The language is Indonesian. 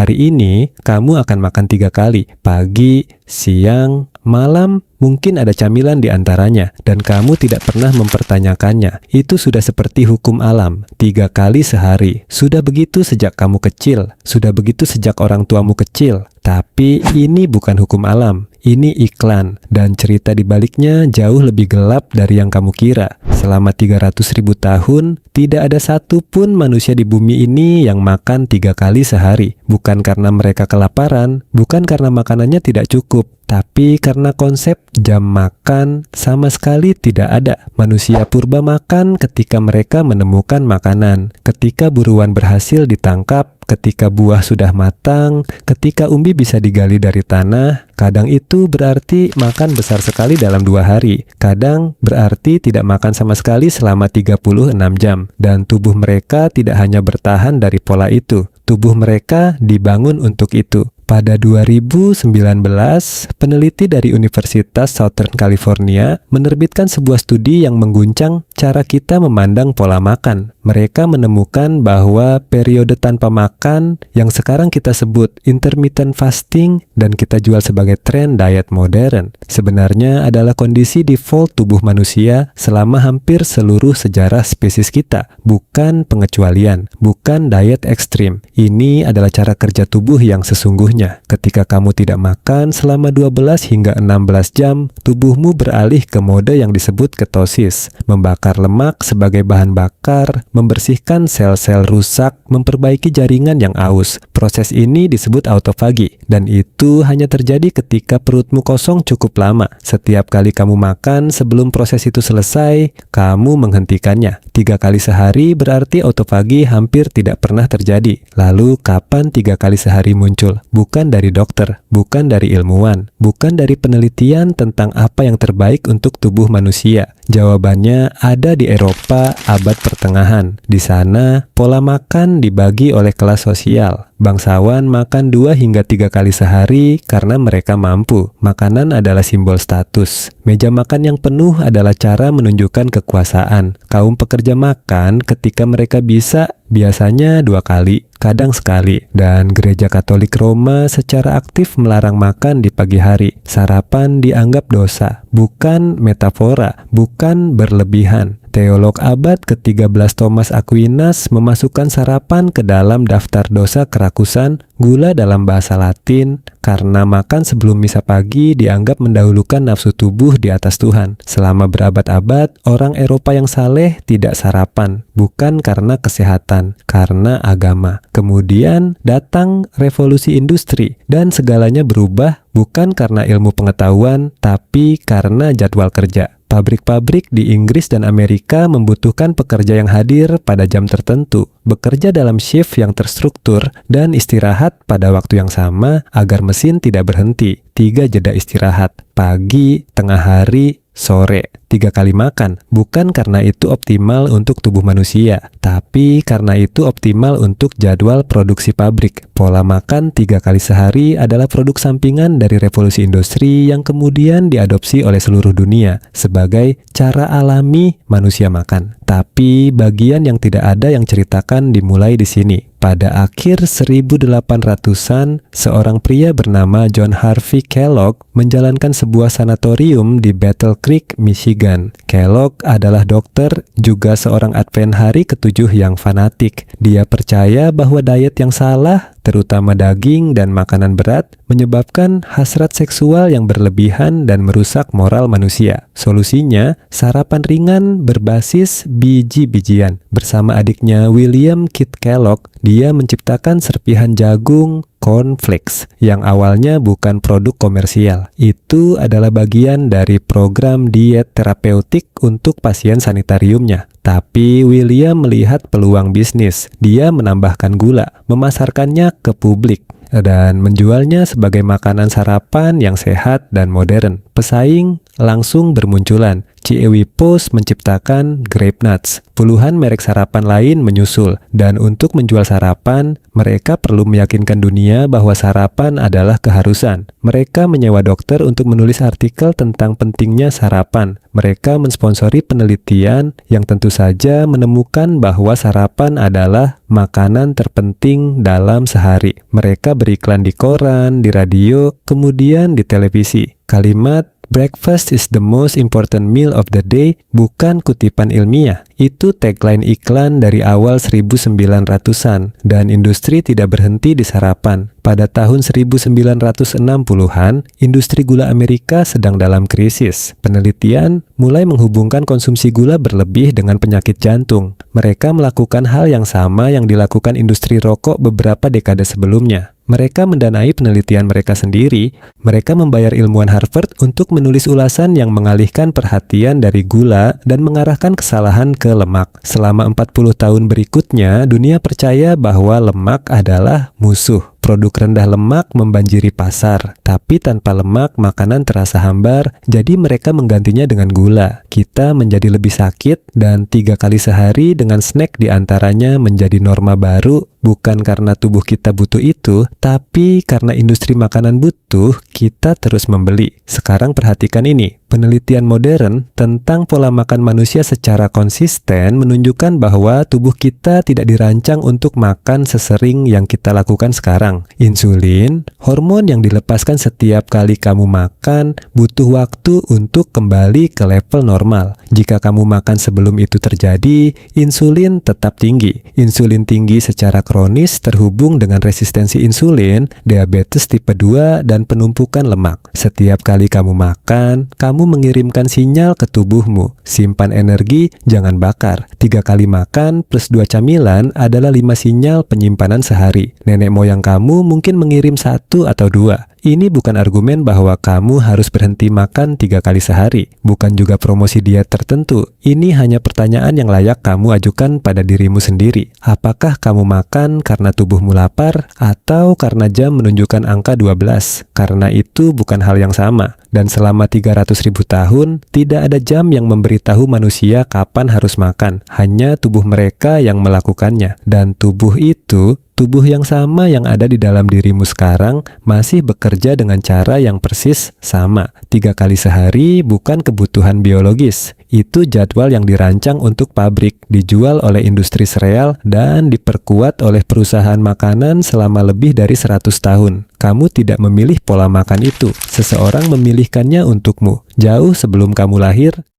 Hari ini, kamu akan makan 3 kali, pagi, siang, malam, mungkin ada camilan di antaranya, dan kamu tidak pernah mempertanyakannya. Itu sudah seperti hukum alam, 3 kali sehari. Sudah begitu sejak kamu kecil, sudah begitu sejak orang tuamu kecil. Tapi ini bukan hukum alam, ini iklan, dan cerita di baliknya jauh lebih gelap dari yang kamu kira. Selama 300.000 tahun, tidak ada satupun manusia di bumi ini yang makan 3 kali sehari. Bukan karena mereka kelaparan, bukan karena makanannya tidak cukup, tapi karena konsep jam makan sama sekali tidak ada. Manusia purba makan ketika mereka menemukan makanan, ketika buruan berhasil ditangkap, ketika buah sudah matang, ketika umbi bisa digali dari tanah. Kadang itu berarti makan besar sekali dalam 2 hari. Kadang berarti tidak makan sama sekali selama 36 jam. Dan tubuh mereka tidak hanya bertahan dari pola itu. Tubuh mereka dibangun untuk itu. Pada 2019, peneliti dari Universitas Southern California menerbitkan sebuah studi yang mengguncang cara kita memandang pola makan. Mereka menemukan bahwa periode tanpa makan yang sekarang kita sebut intermittent fasting dan kita jual sebagai tren diet modern, sebenarnya adalah kondisi default tubuh manusia selama hampir seluruh sejarah spesies kita, bukan pengecualian, bukan diet ekstrim. Ini adalah cara kerja tubuh yang sesungguhnya. Ketika kamu tidak makan selama 12 hingga 16 jam, tubuhmu beralih ke mode yang disebut ketosis, membakar lemak sebagai bahan bakar, membersihkan sel-sel rusak, memperbaiki jaringan yang aus. Proses ini disebut autofagi, dan itu hanya terjadi ketika perutmu kosong cukup lama. Setiap kali kamu makan, sebelum proses itu selesai, kamu menghentikannya. 3 kali sehari berarti autofagi hampir tidak pernah terjadi. Lalu, kapan 3 kali sehari muncul? Bukan dari dokter, bukan dari ilmuwan, bukan dari penelitian tentang apa yang terbaik untuk tubuh manusia. Jawabannya ada di Eropa abad pertengahan. Di sana, pola makan dibagi oleh kelas sosial. Bangsawan makan 2 hingga 3 kali sehari karena mereka mampu. Makanan adalah simbol status. Meja makan yang penuh adalah cara menunjukkan kekuasaan. Kaum pekerja makan ketika mereka bisa, biasanya 2 kali, kadang sekali. Dan Gereja Katolik Roma secara aktif melarang makan di pagi hari. Sarapan dianggap dosa, bukan metafora, bukan berlebihan. Teolog abad ke-13 Thomas Aquinas memasukkan sarapan ke dalam daftar dosa kerakusan, gula dalam bahasa Latin, karena makan sebelum misa pagi dianggap mendahulukan nafsu tubuh di atas Tuhan. Selama berabad-abad, orang Eropa yang saleh tidak sarapan, bukan karena kesehatan, karena agama. Kemudian datang revolusi industri, dan segalanya berubah bukan karena ilmu pengetahuan, tapi karena jadwal kerja. Pabrik-pabrik di Inggris dan Amerika membutuhkan pekerja yang hadir pada jam tertentu, bekerja dalam shift yang terstruktur, dan istirahat pada waktu yang sama agar mesin tidak berhenti. 3 jeda istirahat, pagi, tengah hari, sore. 3 kali makan, bukan karena itu optimal untuk tubuh manusia, tapi karena itu optimal untuk jadwal produksi pabrik. Pola makan 3 kali sehari adalah produk sampingan dari revolusi industri yang kemudian diadopsi oleh seluruh dunia sebagai cara alami manusia makan. Tapi bagian yang tidak ada yang ceritakan dimulai di sini. Pada akhir 1800-an, seorang pria bernama John Harvey Kellogg menjalankan sebuah sanatorium di Battle Creek, Michigan. Kellogg adalah dokter, juga seorang Advent hari ke-7 yang fanatik. Dia percaya bahwa diet yang salah, terutama daging dan makanan berat, menyebabkan hasrat seksual yang berlebihan dan merusak moral manusia. Solusinya, sarapan ringan berbasis biji-bijian. Bersama adiknya William Kit Kellogg, dia menciptakan serpihan jagung cornflakes yang awalnya bukan produk komersial. Itu adalah bagian dari program diet terapeutik untuk pasien sanitariumnya. Tapi William melihat peluang bisnis. Dia menambahkan gula, memasarkannya ke publik, dan menjualnya sebagai makanan sarapan yang sehat dan modern. Pesaing langsung bermunculan. Chiewi Post menciptakan Grape Nuts. Puluhan merek sarapan lain menyusul, dan untuk menjual sarapan, mereka perlu meyakinkan dunia bahwa sarapan adalah keharusan. Mereka menyewa dokter untuk menulis artikel tentang pentingnya sarapan. Mereka mensponsori penelitian yang tentu saja menemukan bahwa sarapan adalah makanan terpenting dalam sehari. Mereka beriklan di koran, di radio, kemudian di televisi. Kalimat "Breakfast is the most important meal of the day" bukan kutipan ilmiah. Itu tagline iklan dari awal 1900-an, dan industri tidak berhenti di sarapan. Pada tahun 1960-an, industri gula Amerika sedang dalam krisis. Penelitian mulai menghubungkan konsumsi gula berlebih dengan penyakit jantung. Mereka melakukan hal yang sama yang dilakukan industri rokok beberapa dekade sebelumnya. Mereka mendanai penelitian mereka sendiri. Mereka membayar ilmuwan Harvard untuk menulis ulasan yang mengalihkan perhatian dari gula dan mengarahkan kesalahan ke lemak. Selama 40 tahun berikutnya, dunia percaya bahwa lemak adalah musuh. Produk rendah lemak membanjiri pasar, tapi tanpa lemak makanan terasa hambar, jadi mereka menggantinya dengan gula. Kita menjadi lebih sakit, dan 3 kali sehari dengan snack diantaranya menjadi norma baru, bukan karena tubuh kita butuh itu, tapi karena industri makanan butuh, kita terus membeli. Sekarang perhatikan ini. Penelitian modern tentang pola makan manusia secara konsisten menunjukkan bahwa tubuh kita tidak dirancang untuk makan sesering yang kita lakukan sekarang. Insulin, hormon yang dilepaskan setiap kali kamu makan, butuh waktu untuk kembali ke level normal. Jika kamu makan sebelum itu terjadi, insulin tetap tinggi. Insulin tinggi secara kronis terhubung dengan resistensi insulin, diabetes tipe 2, dan penumpukan lemak. Setiap kali kamu makan, kamu mengirimkan sinyal ke tubuhmu, simpan energi, jangan bakar. 3 kali makan plus 2 camilan adalah 5 sinyal penyimpanan sehari. Nenek moyang kamu mungkin mengirim 1 atau 2. Ini bukan argumen bahwa kamu harus berhenti makan 3 kali sehari. Bukan juga promosi diet tertentu. Ini hanya pertanyaan yang layak kamu ajukan pada dirimu sendiri. Apakah kamu makan karena tubuhmu lapar atau karena jam menunjukkan angka 12? Karena itu bukan hal yang sama. Dan selama 300.000 tahun, tidak ada jam yang memberitahu manusia kapan harus makan. Hanya tubuh mereka yang melakukannya. Dan tubuh itu, tubuh yang sama yang ada di dalam dirimu sekarang, masih bekerja dengan cara yang persis sama. 3 kali sehari bukan kebutuhan biologis. Itu jadwal yang dirancang untuk pabrik, dijual oleh industri sereal, dan diperkuat oleh perusahaan makanan selama lebih dari 100 tahun. Kamu tidak memilih pola makan itu. Seseorang memilihkannya untukmu. Jauh sebelum kamu lahir,